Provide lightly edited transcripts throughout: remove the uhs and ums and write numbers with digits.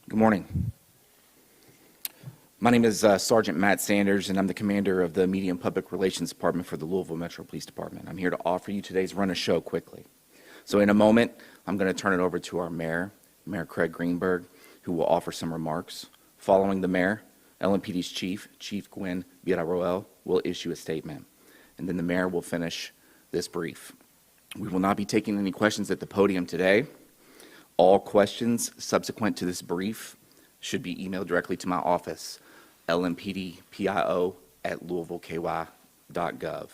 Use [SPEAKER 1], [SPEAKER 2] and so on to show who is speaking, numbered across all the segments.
[SPEAKER 1] Good morning. My name is Sergeant Matt Sanders, and I'm the commander of the Media and Public Relations Department for the Louisville Metro Police Department. I'm here to offer you today's run of show quickly. So in a moment, I'm going to turn it over to our mayor, Mayor Craig Greenberg, who will offer some remarks. Following the mayor, LMPD's Chief Gwynn-Villaroel, will issue a statement, and then the mayor will finish this brief. We will not be taking any questions at the podium today. All questions subsequent to this brief should be emailed directly to my office, lmpdpio@louisvilleky.gov.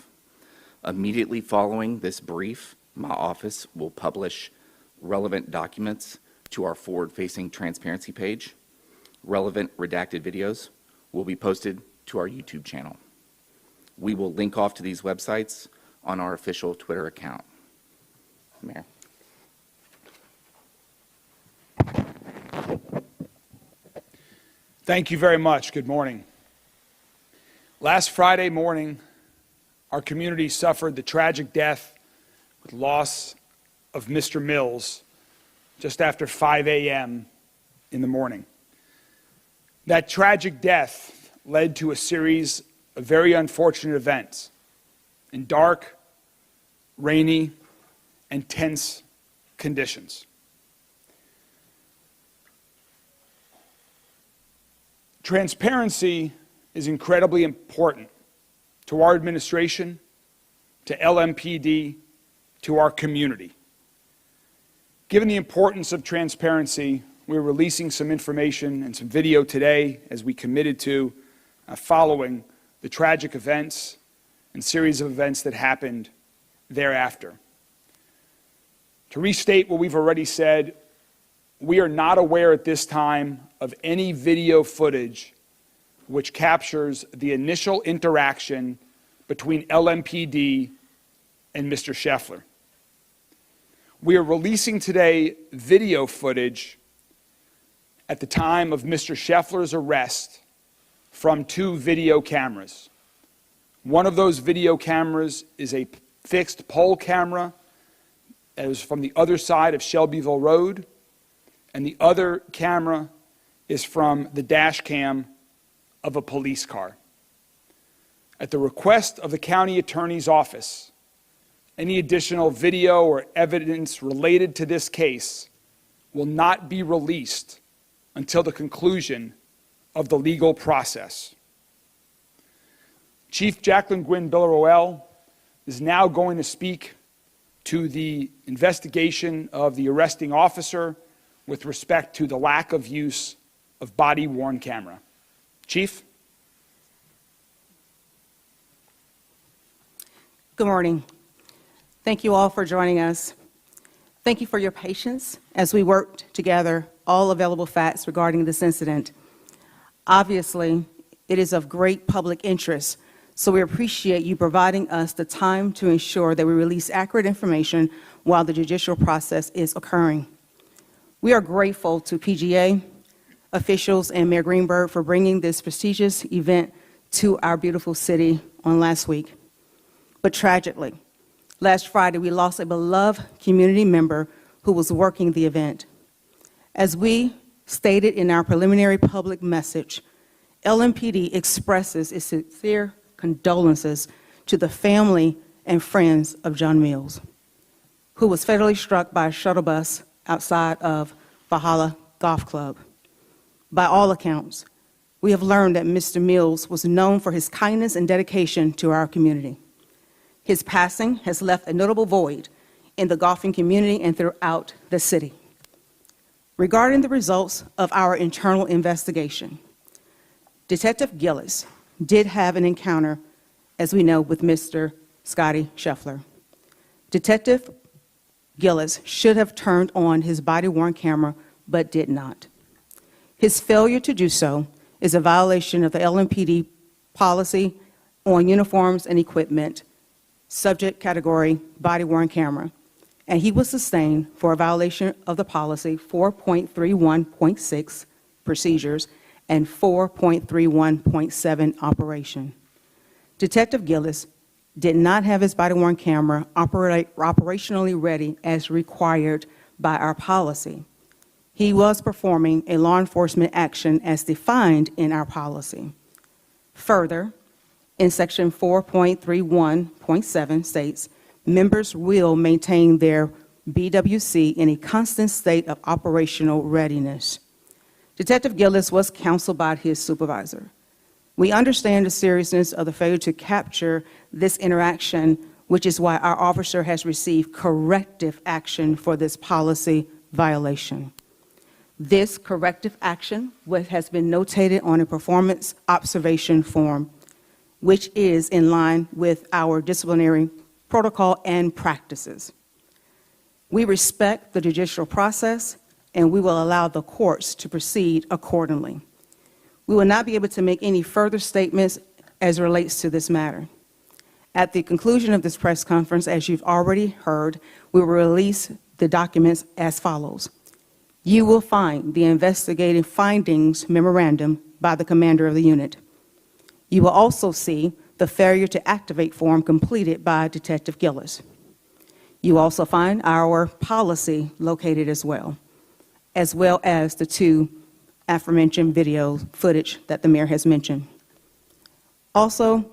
[SPEAKER 1] Immediately following this brief, my office will publish relevant documents to our forward-facing transparency page. Relevant redacted videos will be posted to our YouTube channel. We will link off to these websites on our official Twitter account. Mayor.
[SPEAKER 2] Thank you very much. Good morning. Last Friday morning, our community suffered the tragic death with loss of Mr. Mills just after 5 a.m. in the morning. That tragic death led to a series of very unfortunate events in dark, rainy, and tense conditions. Transparency is incredibly important to our administration, to LMPD, to our community. Given the importance of transparency, we're releasing some information and some video today, as we committed to, following the tragic events and series of events that happened thereafter. To restate what we've already said, we are not aware at this time of any video footage which captures the initial interaction between LMPD and Mr. Scheffler. We are releasing today video footage at the time of Mr. Scheffler's arrest from 2 video cameras. One of those video cameras is a fixed pole camera that is from the other side of Shelbyville Road, and the other camera is from the dash cam of a police car. At the request of the county attorney's office, any additional video or evidence related to this case will not be released until the conclusion of the legal process. Chief Jacquelyn Gwinn-Villaroel is now going to speak to the investigation of the arresting officer with respect to the lack of use of body-worn camera. Chief?
[SPEAKER 3] Good morning. Thank you all for joining us. Thank you for your patience as we worked together all available facts regarding this incident. Obviously, it is of great public interest, so we appreciate you providing us the time to ensure that we release accurate information while the judicial process is occurring. We are grateful to PGA officials and Mayor Greenberg for bringing this prestigious event to our beautiful city on last week. But tragically, last Friday we lost a beloved community member who was working the event. As we stated in our preliminary public message, LMPD expresses its sincere condolences to the family and friends of John Mills, who was fatally struck by a shuttle bus outside of Valhalla Golf Club. By all accounts, we have learned that Mr. Mills was known for his kindness and dedication to our community. His passing has left a notable void in the golfing community and throughout the city. Regarding the results of our internal investigation, Detective Gillis did have an encounter, as we know, with Mr. Scottie Scheffler. Detective Gillis should have turned on his body-worn camera, but did not. His failure to do so is a violation of the LMPD policy on uniforms and equipment, subject category body-worn camera, and he was sustained for a violation of the policy 4.31.6 procedures and 4.31.7 operation. Detective Gillis did not have his body-worn camera operationally ready as required by our policy. he was performing a law enforcement action as defined in our policy. Further, in section 4.31.7 states, members will maintain their BWC in a constant state of operational readiness. Detective Gillis was counseled by his supervisor. We understand the seriousness of the failure to capture this interaction, which is why our officer has received corrective action for this policy violation. This corrective action has been notated on a performance observation form, which is in line with our disciplinary protocol and practices. We respect the judicial process, and we will allow the courts to proceed accordingly. We will not be able to make any further statements as it relates to this matter. At the conclusion of this press conference, as you've already heard, we will release the documents as follows. You will find the investigative findings memorandum by the commander of the unit. You will also see the failure to activate form completed by Detective Gillis. You will also find our policy located as well as the two aforementioned video footage that the mayor has mentioned. Also,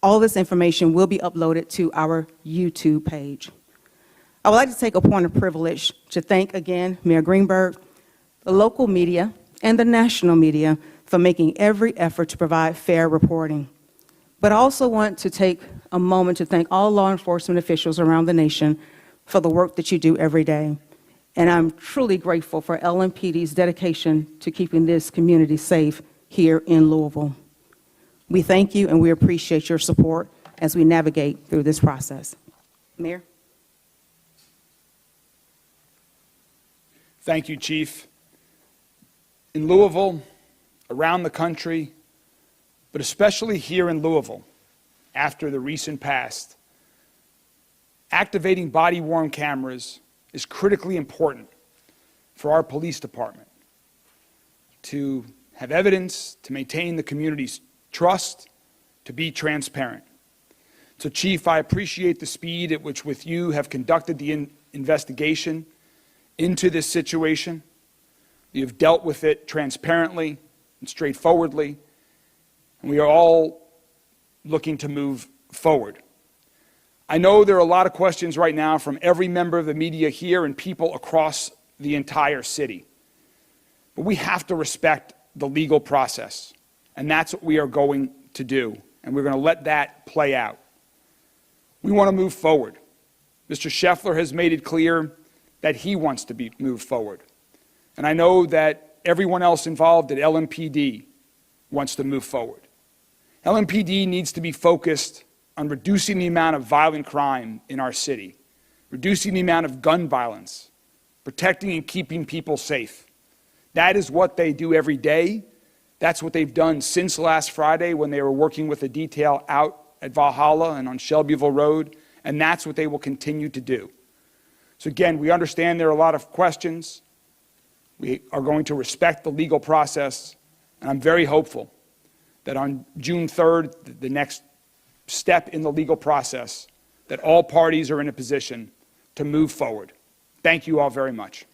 [SPEAKER 3] all this information will be uploaded to our YouTube page. I would like to take a point of privilege to thank again Mayor Greenberg, the local media, and the national media for making every effort to provide fair reporting. But I also want to take a moment to thank all law enforcement officials around the nation for the work that you do every day. And I'm truly grateful for LMPD's dedication to keeping this community safe here in Louisville. We thank you and we appreciate your support as we navigate through this process. Mayor?
[SPEAKER 2] Thank you, Chief. In Louisville, around the country, but especially here in Louisville, after the recent past, activating body-worn cameras is critically important for our police department to have evidence, to maintain the community's trust, to be transparent. So, Chief, I appreciate the speed at which with you have conducted the investigation into this situation. You have dealt with it transparently and straightforwardly, and we are all looking to move forward. I know there are a lot of questions right now from every member of the media here and people across the entire city. But we have to respect the legal process, and that's what we are going to do, and we're going to let that play out. We want to move forward. Mr. Scheffler has made it clear that he wants to be moved forward. And I know that everyone else involved at LMPD wants to move forward. LMPD needs to be focused on reducing the amount of violent crime in our city, reducing the amount of gun violence, protecting and keeping people safe. That is what they do every day. That's what they've done since last Friday when they were working with a detail out at Valhalla and on Shelbyville Road, and that's what they will continue to do. So again, we understand there are a lot of questions. We are going to respect the legal process, and I'm very hopeful that on June 3rd, the next step in the legal process, that all parties are in a position to move forward. Thank you all very much.